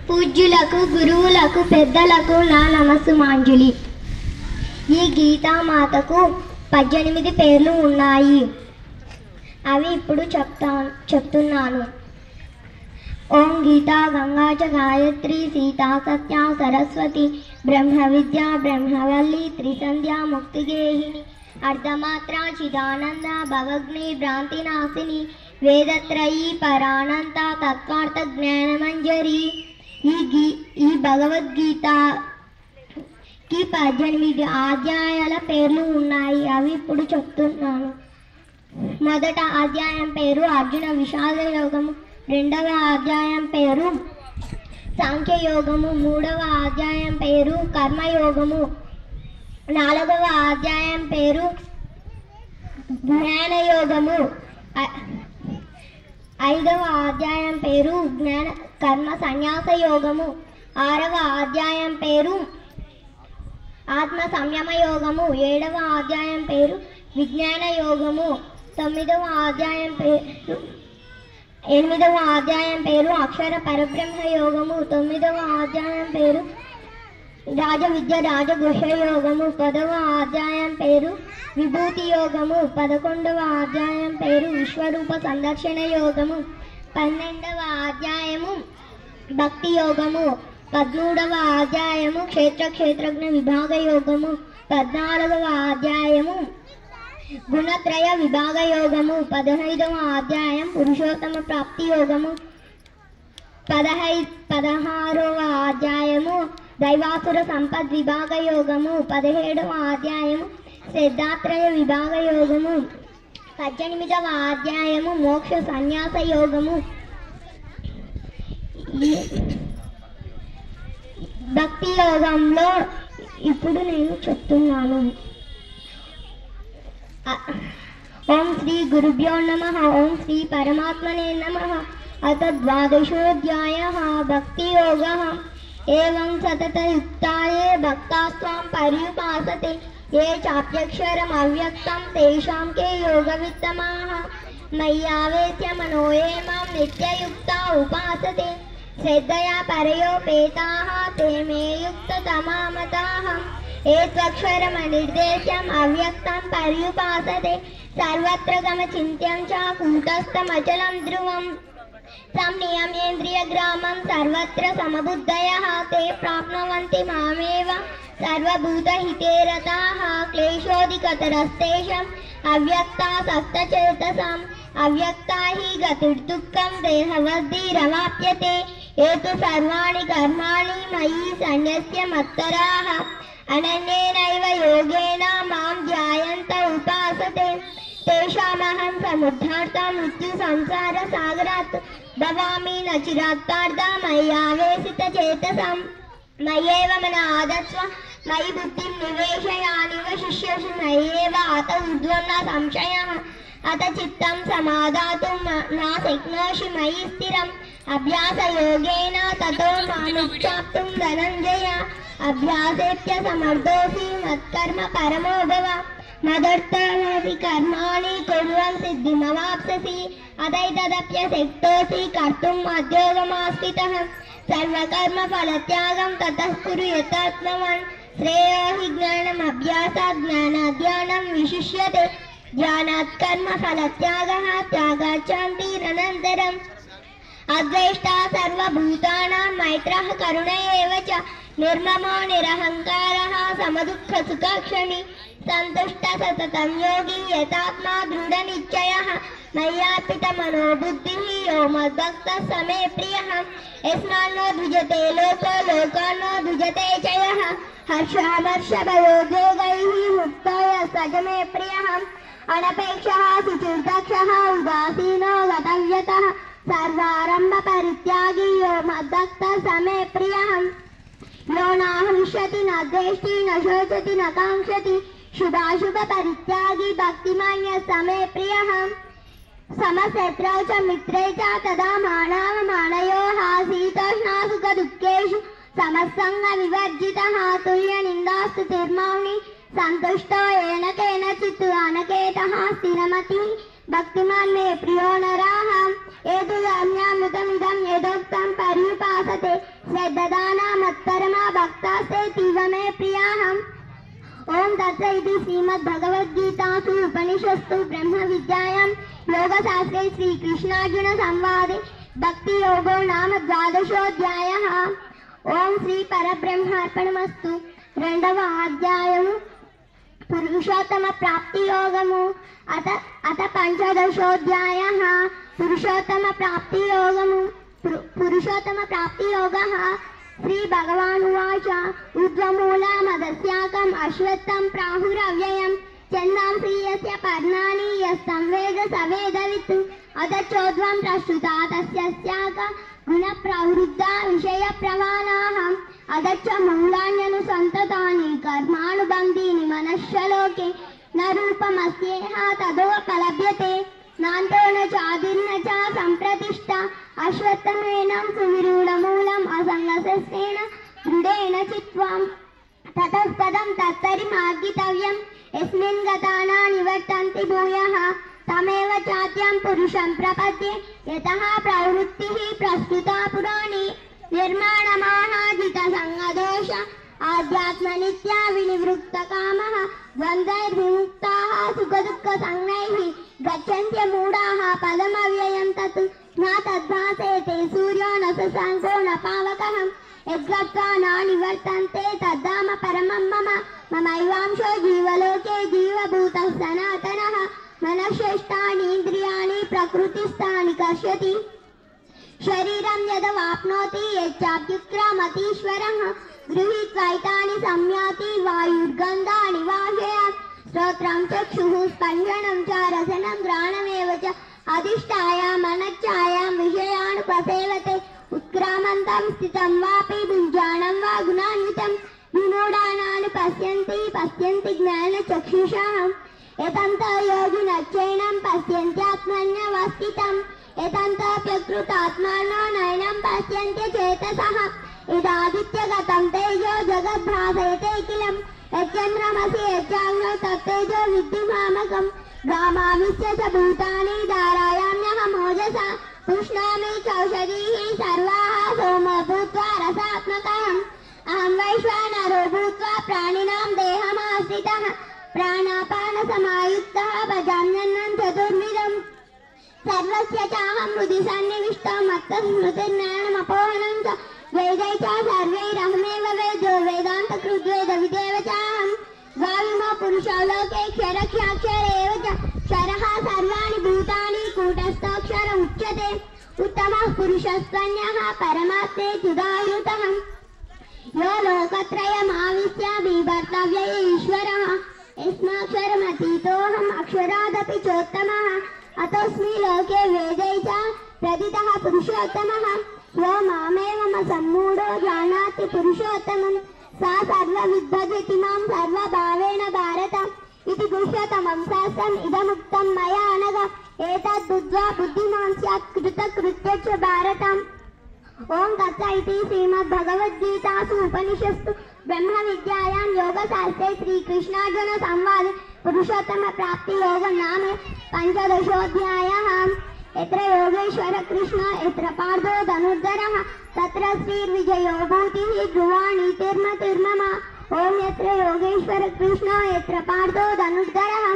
పూజ్యులకు గురువులకు పెద్దలకు నా నమస్సుమాంజలి. ఈ గీతామాతకు 18 పేర్లు ఉన్నాయి. అవి ఇప్పుడు చెప్తున్నాను. ఓం గీతా గంగా చ గాయత్రి సీతా సత్య సరస్వతి బ్రహ్మ విద్యా బ్రహ్మవల్లి త్రిసంధ్యా ముక్తిగేహిని అర్ధమాత్ర చిదానంద భవగ్ని భ్రాంతినాశిని వేదత్రయీ పరానంత తత్వార్థ జ్ఞానమంజరి. ఈ భగవద్గీతకి 18 అధ్యాయాల పేర్లు ఉన్నాయి. అవి ఇప్పుడు చెప్తున్నాను. మొదట అధ్యాయం పేరు అర్జున విషాద యోగము, రెండవ అధ్యాయం పేరు సాంఖ్యయోగము, మూడవ అధ్యాయం పేరు కర్మయోగము, నాలుగవ అధ్యాయం పేరు జ్ఞానయోగము, ఐదవ అధ్యాయం పేరు జ్ఞాన కర్మ సన్యాస యోగము, ఆరవ అధ్యాయం పేరు ఆత్మ సంయమ యోగము, ఏడవ అధ్యాయం పేరు విజ్ఞాన యోగము, ఎనిమిదవ అధ్యాయం పేరు అక్షర పరబ్రహ్మ యోగము, 9వ అధ్యాయం పేరు రాజ విద్య రాజగుహ యోగము, 10వ అధ్యాయం పేరు విభూతి యోగము, 11వ అధ్యాయం పేరు విశ్వరూప సందర్శన యోగము, 12వ అధ్యాయము భక్తి యోగము, 13వ అధ్యాయము క్షేత్రజ్ఞ విభాగ యోగము, 14వ అధ్యాయము గుణత్రయ విభాగ యోగము, 15వ అధ్యాయం పురుషోత్తమ ప్రాప్తి యోగము, 16వ అధ్యాయము దైవాసుర సంపద్ విభాగ యోగము, 17వ అధ్యాయము సిద్ధాత్రయ విభాగ యోగము, 18వ అధ్యాయము మోక్ష సన్యాస యోగము. భక్తి యోగంలో ఇప్పుడు నేను చెప్తున్నాను. ఓం శ్రీ గురుభ్యో నమః. ఓం శ్రీ పరమాత్మనే నమః. అత ద్వాదశోऽధ్యాయః భక్తి యోగః. ఏవం సతతయుక్తాయే భక్తాస్త్వాం పర్యుపాసతే ఏ చాప్యక్షరం అవ్యక్తం తేషాం కే యోగవిత్తమాః. మయ్యావేశ్య మనో ఏ మాం నిత్యయుక్తా ఉపాసతే శ్రద్ధయా పరయోపేతాః తే మే యుక్తతమా మతాః. ఏత్వక్షరమనిర్దేశ్యం అవ్యక్తం పర్యుపాసతే సర్వత్ర గమచింత్యం చ కూటస్థమచలం ధ్రువం సంనియమ్యేంద్రియగ్రామం సర్వత్ర సమబుద్ధయః తే ప్రాప్నువంతి మామేవ సర్వభూతహితే రతాః. క్లేశోధికతరస్తేషాం అవ్యక్తాసక్తచేతసాం అవ్యక్తా హి గతిర్దుఃఖం దేహవద్భిరవాప్యతే. ఏతు సర్వాణి కర్మాణి మయి సన్యస్య మత్తరాః అనన్యేనైవ యోగేన మాం ధ్యాయంత ఉపాసతే తేషామహం సముద్ధార్థ మృత్యు సంసార సాగరాత్ భవామి నచిరాత్పార్థ మయ్యావేశిత చేతసాం. మయ్యేవ మన ఆదత్స్వ మయి బుద్ధిం నివేశయానివ శిష్యసి మయ్యేవ అత ఊర్ధ్వం న సంశయః అత చిత్తం సమాదాతుం నా శక్నోషి మయి స్థిరం. అభ్యాసయోగేన తతో మాముచ్చాప్తుం ధనంజయ అభ్యాసేప్య సమర్థోసి మత్కర్మ పరమో భవ. మదర్థాని కర్మాణి కుర్వన్ సిద్ధిమవాప్స్యసి అతైతదప్యశక్తోసి కర్తుం మద్యోగమాస్థితః. సర్వకర్మ ఫలత్యాగం తతః కురు యథాత్మవాన్. శ్రేయో హి జ్ఞానమభ్యాసాత్ జ్ఞానాధ్యానం విశిష్యతే. జ్ఞానాత్ కర్మ ఫలత్యాగః త్యాగాత్ శాంతిరనంతరం. అద్వేష్టా సర్వభూతానాం మైత్రః కరుణ ఏవ చ నిర్మమో నిరహంకారః సమదుఃఖ సుఖక్షమి సంతుష్ట సతతం యోగి యతాత్మా దృఢ నిశ్చయః. మయ్యార్పిత మనోబుద్ధిః యో మద్భక్తః స మే ప్రియః. యస్మాన్నో ద్విజతే లోకో లోకాన్నో ద్విజతే చ యః. హర్షామర్షభయోద్వేగైః ముక్తో యః స మే ప్రియః. అనపేక్షః శుచిర్దక్షః ఉదాసీనో గతవ్యతః సర్వారంభ పరిత్యాగి యో మద్భక్తః స మే ప్రియః. यो नाहृष्यति न द्वेष्टि न शोचति न कांक्षति शुभाशुभ परित्यागी भक्तिमान्य समे प्रियः. समशत्रौ च मित्रे च तदा मानावमानयोः शीतोष्णासुखदुःखेषु समसंग विवर्जितः. तुल्यनिन्दास्तुतिर्मौनि संतुष्टो येन केनचित् अनकेतः स्थिरमतिः. भक्तिमान् मे प्रियो नराः ఏతుయామ్యామృతమిదం యదోక్తం పర్యుపాసతే శ్రద్ధదానామత్పరమా భక్తాస్తే తీవ మే ప్రియాహం. ఓం తత్సదితి శ్రీమద్భగవద్గీతాసు ఉపనిషత్తు బ్రహ్మ విద్యాయాం యోగశాస్త్రే శ్రీకృష్ణార్జున సంవాదే భక్తి యోగో నామ ద్వాదశోధ్యాయః. ఓం శ్రీ పరబ్రహ్మార్పణమస్తు. రెండవ అధ్యాయము పురుషోత్తమ ప్రాప్తి యోగము. అత పంచదశోధ్యాయః పురుషోత్తమ ప్రాప్తి యోగము. పురుషోత్తమ ప్రాప్తి యోగః. శ్రీ భగవానువాచ ఊర్ధ్వమూలమదస్యాకం అశ్వత్థం ప్రాహురవ్యయం ఛందాంసి యస్య పర్ణాని యస్తం వేద స వేదవిత్ అతచోర్ధ్వం ప్రశ్రుతా తస్యాక గుణ ప్రవృద్ధ విషయ ప్రవాళాః అదచ్చ మూలాన్యనుసంతతాని కర్మానుబంధీని మనశ్శలోకే న రూపమస్యేహ తదోపలభ్యతే నాంతో న చాదిర్న చ సంప్రతిష్ఠ అశ్వత్థమేనం సువిరూఢమూలం అసంగశస్త్రేణ దృఢేన చిత్వం తతఃపదం తత్తరిమార్గితవ్యం యస్మిన్ గతానా నివర్తంతి భూయః తమేవ చాత్యం పురుషం ప్రపద్యే యతః ప్రవృత్తిః ప్రస్తుతా పురాణే నిర్మాణమాహాజిత సంగదోష ఆధ్యాత్మ నిత్యా వినివృత్త కామః ద్వంద్వైర్విముక్తాః సుఖదుఃఖ సంజ్ఞైః గచ్చన్త్య మూఢాః పదమవ్యయం తత్ నా తద్భాసేతే సూర్యో న శశాంకో న పావకః యద్గత్వా న నివర్తంతే తద్ధామ పరమం మమ మమైవాంశో జీవలోకే జీవభూతః సనాతనః మనశ్శేష్టానీంద్రియాణి ప్రకృతిస్థాని కర్షతి శరీరం యదవాప్నోతి యచ్చాప్యుత్క్రామతీశ్వరః గృహీత్వైతాని సంయాతి వాయుర్గంధాని వాహయాత్ శ్రోత్రం చక్షుః స్పర్శనం చ రసనం ఘ్రాణమేవ చ అధిష్టాయ మనశ్చాయాం విషయానుపసేవతే ఉత్క్రామంతం స్థితం వాపి భుంజానం వా గుణాన్వితం విమూఢానాని పశ్యంతి జ్ఞానచక్షుషాః ఏతంతో యోగినశ్చైనం పశ్యంత్యాత్మన్యవస్థితం ఏతంతోప్యకృతాత్మానో నైనం పశ్యంత్యచేతసః ఇదాదిత్యగతం తేజో జగద్భ్రాసయతేఖిలం యచ్చంద్రమసి యచ్చాగ్నో తత్తేజో విద్ధి మామకం గామావిశ్య చ భూతాని ధారాయామ్యహమోజసా పుష్ణామి చౌషధీః సర్వాః సోమో భూత్వా రసాత్మకః అహం వైశ్వానరో భూత్వా ప్రాణినాం దేహమాశ్రితః ప్రాణాపాన సమాయుక్తః భజామ్యన్నం చతుర్విధం సర్వస్య చాహం హృది సన్నివిష్టం మత్తస్మృతిర్జ్ఞానమపోహనం చ వేదై చ సర్వైరహమేవ వేదో వేదాంత కృద్వేద విదేవ చాహం ద్వావిమో పురుషో లోకే క్షరక్షాక్షర ఏవ చ క్షరః సర్వాణి భూతాని కూటస్థోక్షర ఉచ్యతే ఉత్తమః పురుషస్త్వన్యః పరమాత్మే చుదాయుతః यो लोकत्रयमाविश्य बिभर्तव्य ईश्वरः यस्माक्षरमतीतोऽहम् अक्षरादपि चोत्तमः अतोऽस्मि लोके वेदै च प्रथितः पुरुषोत्तमः यो मामेवम सम्मूढो जानाति पुरुषोत्तमं सा सर्वविद्भजति मां सर्वभावेन भारत इति पुरुषोत्तमं शास्त्रम् इदमुक्तं मया अनघ एतद्बुद्ध्वा बुद्धिमान् स्यात् कृतकृत्य च भारतम्. ओम तत्सदिति श्रीमद्भगवद्गीतासु उपनिषत्सु ब्रह्म विद्यायां योगशास्त्रे श्रीकृष्णार्जुन संवादे पुरुषोत्तम प्राप्ति योग नाम पंचदशोऽध्यायः. यत्र योगेश्वर कृष्ण यत्र पार्थो धनुर्धरः तत्र श्रीर्विजयो भूतिः ध्रुवा नीतिर्मतिर्मम. ओम यत्र योगेश्वर कृष्ण यत्र पार्थो धनुर्धरः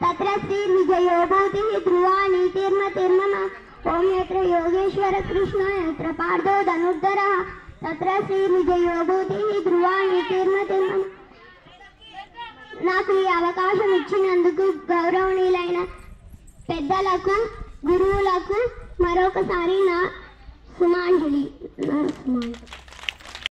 तत्र श्रीर्विजयो भूतिः ध्रुवा नीतिर्मतिर्मम. ओम यत्र योगेश्वर कृष्ण यत्र पार्थो धनुर्धरः तत्र श्रीर्विजयो भूतिः ध्रुवा नीतिर्मतिर्मम. నాకు ఈ అవకాశం ఇచ్చినందుకు గౌరవనీయులైన పెద్దలకు గురువులకు మరొకసారి నా సుమాంజలి.